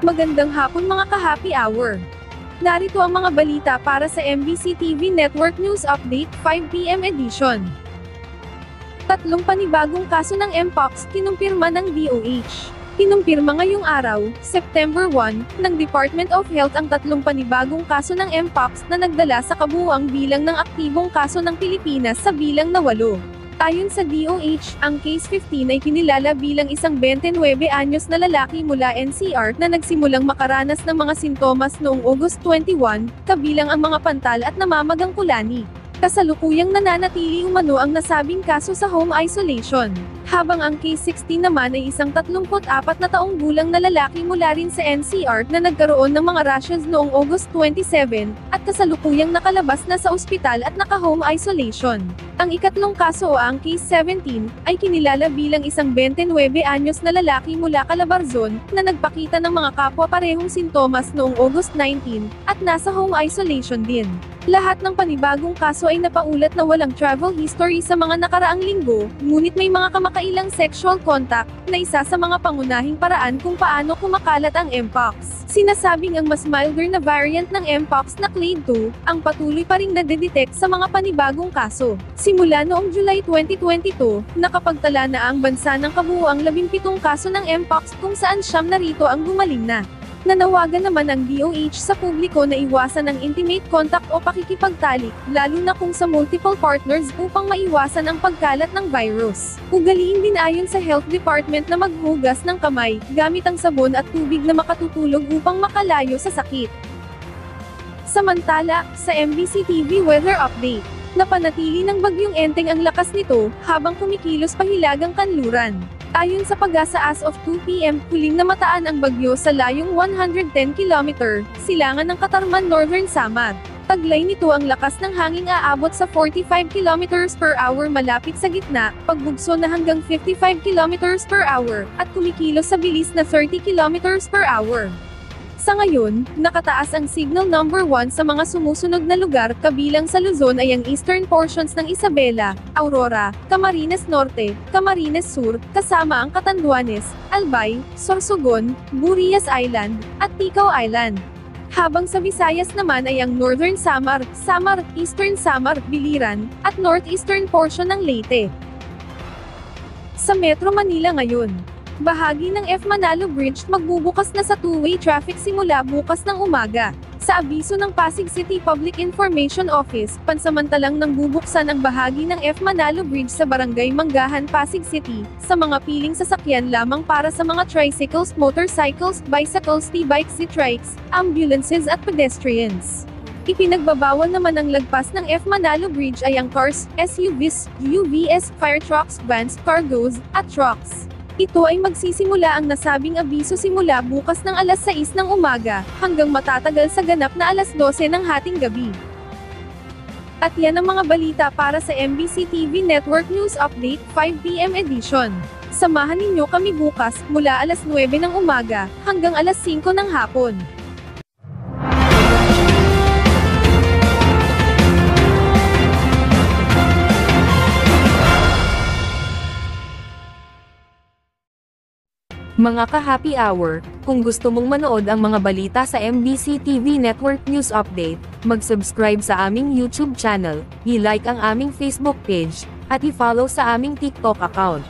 Magandang hapon mga ka-happy hour. Narito ang mga balita para sa MBC TV Network News Update 5 PM edition. Tatlong panibagong kaso ng Mpox kinumpirma ng DOH. Kinumpirma ngayong araw, September 1, ng Department of Health ang tatlong panibagong kaso ng Mpox na nagdala sa kabuuang bilang ng aktibong kaso ng Pilipinas sa bilang na 8. Ayon sa DOH, ang Case 15 ay kinilala bilang isang 29 anyos na lalaki mula NCR na nagsimulang makaranas ng mga sintomas noong August 21, kabilang ang mga pantal at namamagang kulani. Kasalukuyang nananatili umano ang nasabing kaso sa home isolation, habang ang Case 16 naman ay isang 34 na taong gulang na lalaki mula rin sa NCR na nagkaroon ng mga rashes noong August 27, at kasalukuyang nakalabas na sa ospital at naka-home isolation. Ang ikatlong kaso o ang Case 17, ay kinilala bilang isang 29 anyos na lalaki mula Calabarzon, na nagpakita ng mga kapwa parehong sintomas noong August 19, at nasa home isolation din. Lahat ng panibagong kaso ay napaulat na walang travel history sa mga nakaraang linggo, ngunit may mga kamakailang sexual contact, na isa sa mga pangunahing paraan kung paano kumakalat ang Mpox. Sinasabing ang mas milder na variant ng Mpox na Clade 2, ang patuloy pa ring nadedetect sa mga panibagong kaso. Simula noong July 2022, nakapagtala na ang bansa ng kabuuang 17 kaso ng Mpox kung saan 9 narito ang gumaling na. Nanawagan naman ang DOH sa publiko na iwasan ang intimate contact o pakikipagtalik, lalo na kung sa multiple partners upang maiwasan ang pagkalat ng virus. Ugaliin din ayon sa Health Department na maghugas ng kamay, gamit ang sabon at tubig na makatutulog upang makalayo sa sakit. Samantala, sa MBC TV Weather Update, napanatili ng bagyong Enteng ang lakas nito, habang kumikilos pahilagang kanluran. Ayon sa Pag-asa as of 2 PM, huling namataan ang bagyo sa layong 110 km, silangan ng Katarman Northern Samar. Taglay nito ang lakas ng hangin aabot sa 45 km per hour malapit sa gitna, pagbugso na hanggang 55 km per hour, at kumikilos sa bilis na 30 km per hour. Sa ngayon, nakataas ang signal number 1 sa mga sumusunod na lugar, kabilang sa Luzon ay ang eastern portions ng Isabela, Aurora, Camarines Norte, Camarines Sur, kasama ang Catanduanes, Albay, Sorsogon, Burias Island, at Ticao Island. Habang sa Visayas naman ay ang Northern Samar, Samar, Eastern Samar, Biliran, at northeastern portion ng Leyte. Sa Metro Manila ngayon, bahagi ng F. Manalo Bridge magbubukas na sa two-way traffic simula bukas ng umaga. Sa abiso ng Pasig City Public Information Office, pansamantalang nang bubuksan ang bahagi ng F. Manalo Bridge sa Barangay Manggahan, Pasig City, sa mga piling sasakyan lamang para sa mga tricycles, motorcycles, bicycles, t-bikes, e-trikes, ambulances at pedestrians. Ipinagbabawal naman ang lagpas ng F. Manalo Bridge ay ang cars, SUVs, UVs, fire trucks, vans, cargos, at trucks. Ito ay magsisimula ang nasabing abiso simula bukas ng alas 6 ng umaga, hanggang matatagal sa ganap na alas 12 ng hating gabi. At yan ang mga balita para sa MBC TV Network News Update 5 PM edition. Samahan ninyo kami bukas, mula alas 9 ng umaga, hanggang alas 5 ng hapon. Mga ka-happy hour, kung gusto mong manood ang mga balita sa MBC TV Network News Update, mag-subscribe sa aming YouTube channel, i-like ang aming Facebook page, at i-follow sa aming TikTok account.